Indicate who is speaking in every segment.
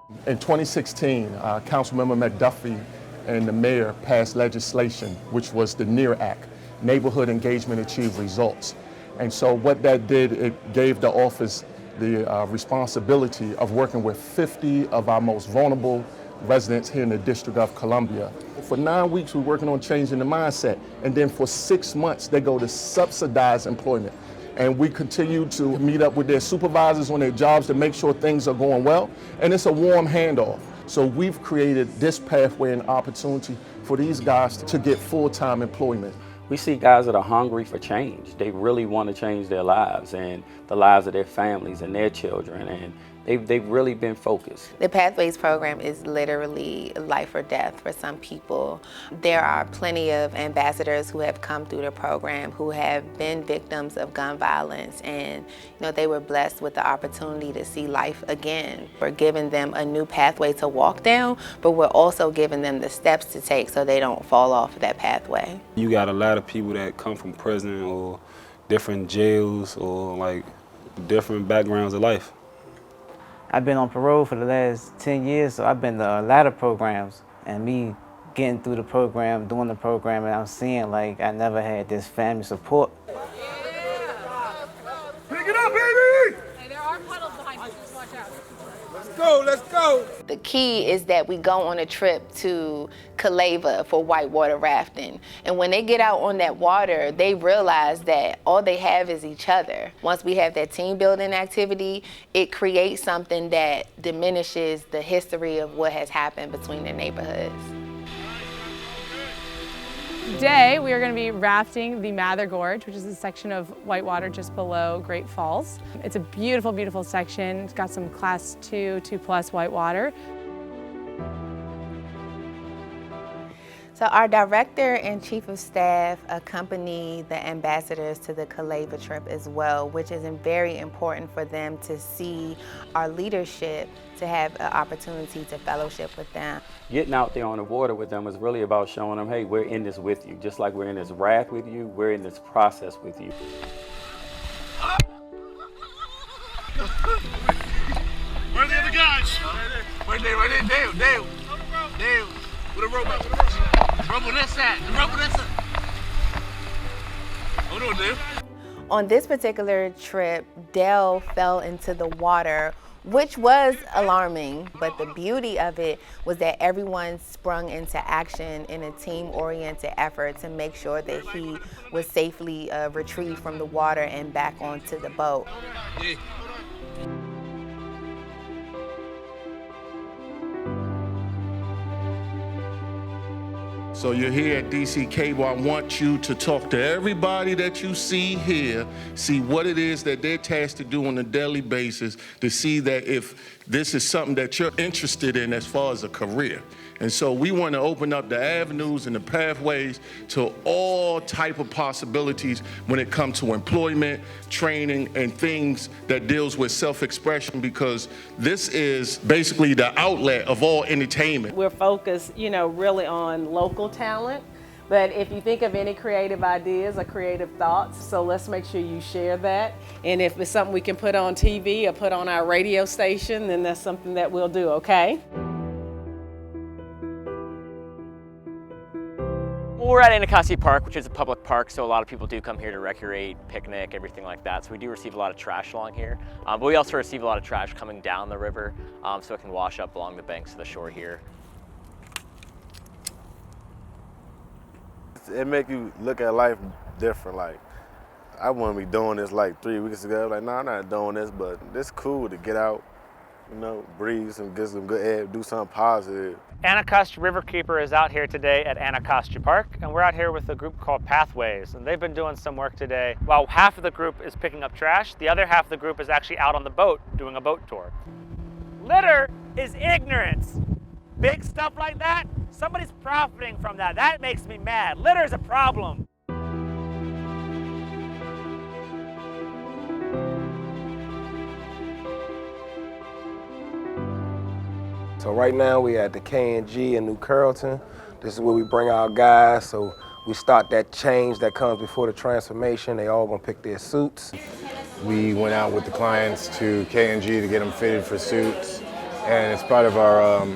Speaker 1: In 2016, Councilmember McDuffie and the mayor passed legislation, which was the NEAR Act, Neighborhood Engagement Achieve Results. And so what that did, it gave the office the responsibility of working with 50 of our most vulnerable residents here in the District of Columbia. For 9 weeks, we're working on changing the mindset. And then for 6 months, they go to subsidized employment. And we continue to meet up with their supervisors on their jobs to make sure things are going well. And it's a warm handoff. So we've created this pathway and opportunity for these guys to get full-time employment.
Speaker 2: We see guys that are hungry for change. They really want to change their lives and the lives of their families and their children, and they've really been focused.
Speaker 3: The Pathways program is literally life or death for some people. There are plenty of ambassadors who have come through the program who have been victims of gun violence, and they were blessed with the opportunity to see life again. We're giving them a new pathway to walk down, but we're also giving them the steps to take so they don't fall off that pathway.
Speaker 4: You got a lot of people that come from prison or different jails or like different backgrounds of life.
Speaker 5: I've been on parole for the last 10 years, so I've been to a lot of programs. And me getting through the program, doing the program, and I'm seeing like I never had this family support.
Speaker 6: Pick it up, baby! Hey, there are puddles behind you, just watch out. Let's go, let's go!
Speaker 3: The key is that we go on a trip to Calava for whitewater rafting. And when they get out on that water, they realize that all they have is each other. Once we have that team building activity, it creates something that diminishes the history of what has happened between the neighborhoods.
Speaker 6: Today, we are going to be rafting the Mather Gorge, which is a section of whitewater just below Great Falls. It's a beautiful, beautiful section. It's got some class 2, 2+ whitewater.
Speaker 3: So our director and chief of staff accompany the ambassadors to the Calava trip as well, which is very important for them to see our leadership, to have an opportunity to fellowship with them.
Speaker 2: Getting out there on the water with them is really about showing them, hey, we're in this with you. Just like we're in this raft with you, we're in this process with you.
Speaker 7: Where are the other guys? Right there, Dale. With a rope out, Rope on that side, rope on that side. Hold on, Dale.
Speaker 3: On this particular trip, Dale fell into the water, which was alarming, but the beauty of it was that everyone sprung into action in a team-oriented effort to make sure that he was safely retrieved from the water and back onto the boat.
Speaker 7: Yeah.
Speaker 1: So you're here at DC Cable. I want you to talk to everybody that you see here, see what it is that they're tasked to do on a daily basis, to see that if this is something that you're interested in as far as a career. And so we want to open up the avenues and the pathways to all type of possibilities when it comes to employment, training, and things that deals with self-expression, because this is basically the outlet of all entertainment.
Speaker 8: We're focused, really on local talent. But if you think of any creative ideas or creative thoughts, so let's make sure you share that. And if it's something we can put on TV or put on our radio station, then that's something that we'll do, okay?
Speaker 9: We're at Anacostia Park, which is a public park, so a lot of people do come here to recreate, picnic, everything like that. So we do receive a lot of trash along here. But we also receive a lot of trash coming down the river, so it can wash up along the banks of the shore here.
Speaker 10: It make you look at life different. Like, I wouldn't be doing this like 3 weeks ago. Like, I'm not doing this, but it's cool to get out, breathe and get some good air, do something positive.
Speaker 11: Anacostia Riverkeeper is out here today at Anacostia Park, and we're out here with a group called Pathways, and they've been doing some work today. While half of the group is picking up trash, the other half of the group is actually out on the boat doing a boat tour. Litter is ignorance. Big stuff like that, somebody's profiting from that. That makes me mad. Litter is a problem.
Speaker 12: So right now we at the K&G in New Carrollton. This is where we bring our guys, so we start that change that comes before the transformation. They all gonna pick their suits.
Speaker 13: We went out with the clients to K&G to get them fitted for suits, and it's part of our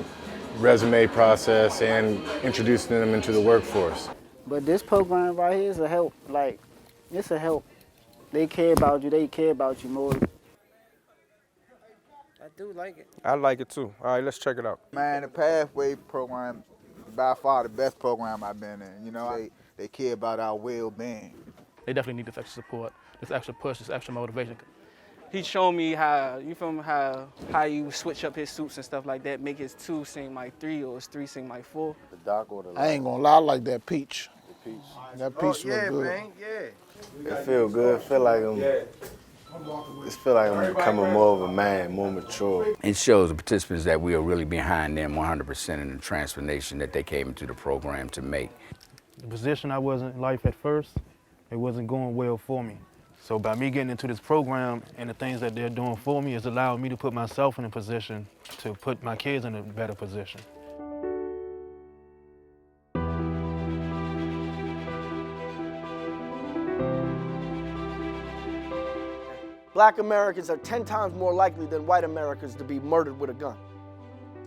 Speaker 13: resume process and introducing them into the workforce.
Speaker 14: But this program right here is a help. Like, it's a help. They care about you. They care about you more.
Speaker 5: I do like it.
Speaker 12: I like it too. All right, let's check it out.
Speaker 15: Man, the Pathway program, by far the best program I've been in. You know, they care about our well-being.
Speaker 16: They definitely need this extra support, this extra push, this extra motivation.
Speaker 17: He showed me how, you feel me, how you switch up his suits and stuff like that, make his 2 seem like 3 or his 3 seem like 4.
Speaker 10: The dark or the light?
Speaker 18: I ain't gonna lie, I like that peach.
Speaker 10: The peach.
Speaker 18: That peach look good.
Speaker 15: Man, yeah.
Speaker 10: It feel good. Feel like I'm becoming more of a man, more mature.
Speaker 19: It shows the participants that we are really behind them 100% in the transformation that they came into the program to make.
Speaker 16: The position I was in life at first, it wasn't going well for me. So by me getting into this program and the things that they're doing for me, it's allowed me to put myself in a position to put my kids in a better position.
Speaker 20: Black Americans are 10 times more likely than white Americans to be murdered with a gun.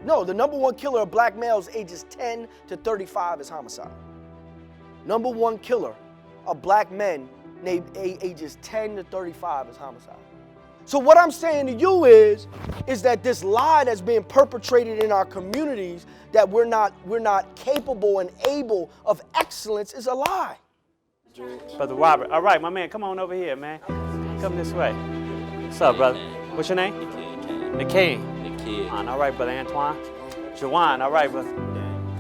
Speaker 20: No, the #1 killer of black males ages 10 to 35 is homicide. #1 killer of black men ages 10 to 35 is homicide. So what I'm saying to you is that this lie that's being perpetrated in our communities that we're not capable and able of excellence is a lie.
Speaker 11: Brother Robert, all right, my man, come on over here, man. Come this way. What's up, brother? What's your name? Nikkei. All right, brother Antoine. Jawan, all right, brother.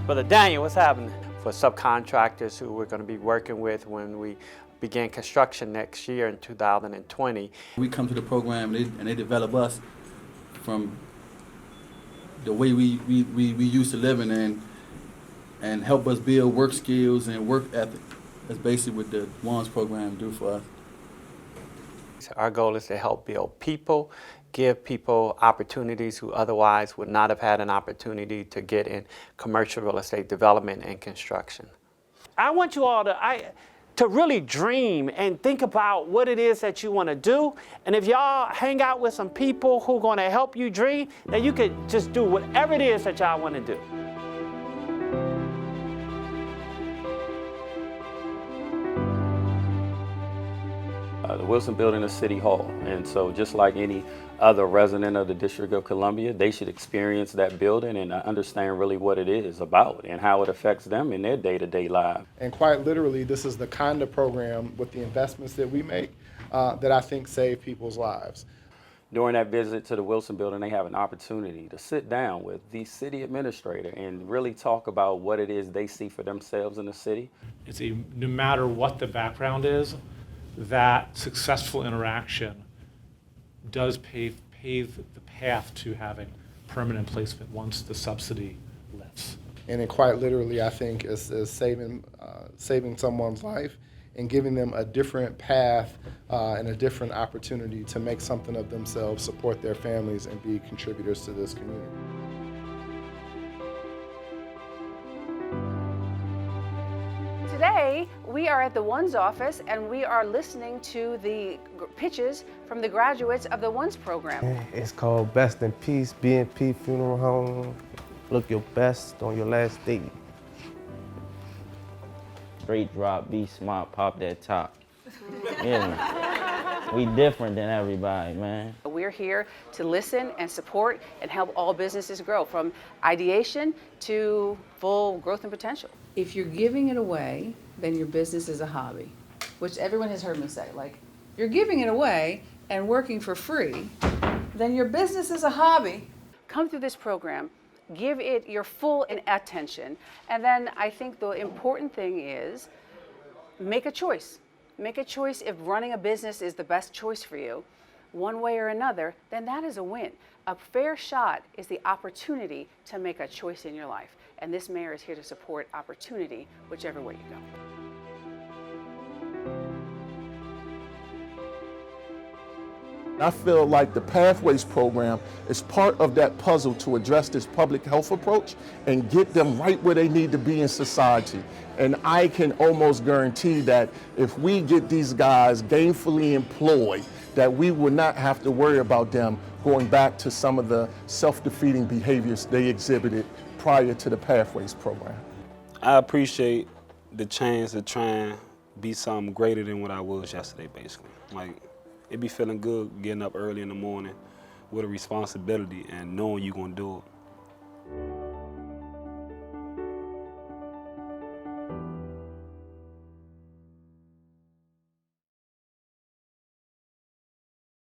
Speaker 11: Brother Daniel, what's happening? For subcontractors who we're going to be working with when we begin construction next year in 2020.
Speaker 21: We come to the program and they develop us from the way we used to living and help us build work skills and work ethic. That's basically what the WANS program do for us.
Speaker 2: Our goal is to help build people, give people opportunities who otherwise would not have had an opportunity to get in commercial real estate development and construction.
Speaker 11: I want you all to really dream and think about what it is that you want to do. And if y'all hang out with some people who are going to help you dream, then you could just do whatever it is that y'all want to do.
Speaker 2: The Wilson Building is City Hall, and so just like any other resident of the District of Columbia, they should experience that building and understand really what it is about and how it affects them in their day-to-day lives.
Speaker 1: And quite literally, this is the kind of program with the investments that we make that I think save people's lives.
Speaker 2: During that visit to the Wilson Building, they have an opportunity to sit down with the city administrator and really talk about what it is they see for themselves in the city.
Speaker 22: It's no matter what the background is, that successful interaction does pave the path to having permanent placement once the subsidy lifts.
Speaker 1: And it quite literally, I think, is saving someone's life and giving them a different path and a different opportunity to make something of themselves, support their families, and be contributors to this community.
Speaker 23: Today, we are at the WANS office and we are listening to the pitches from the graduates of the WANS program.
Speaker 12: It's called Best in Peace, BNP Funeral Home. Look your best on your last date.
Speaker 24: Straight drop, be smart, pop that top. Yeah. We different than everybody, man.
Speaker 23: We're here to listen and support and help all businesses grow from ideation to full growth and potential.
Speaker 25: If you're giving it away, then your business is a hobby, which everyone has heard me say. Like, you're giving it away and working for free, then your business is a hobby.
Speaker 23: Come through this program, give it your full attention, and then I think the important thing is make a choice. Make a choice. If running a business is the best choice for you, one way or another, then that is a win. A fair shot is the opportunity to make a choice in your life. And this mayor is here to support opportunity, whichever way you go.
Speaker 1: I feel like the Pathways program is part of that puzzle to address this public health approach and get them right where they need to be in society. And I can almost guarantee that if we get these guys gainfully employed, that we would not have to worry about them going back to some of the self-defeating behaviors they exhibited prior to the Pathways program.
Speaker 3: I appreciate the chance to try and be something greater than what I was yesterday, basically. Like, it be feeling good getting up early in the morning with a responsibility and knowing you're gonna do it.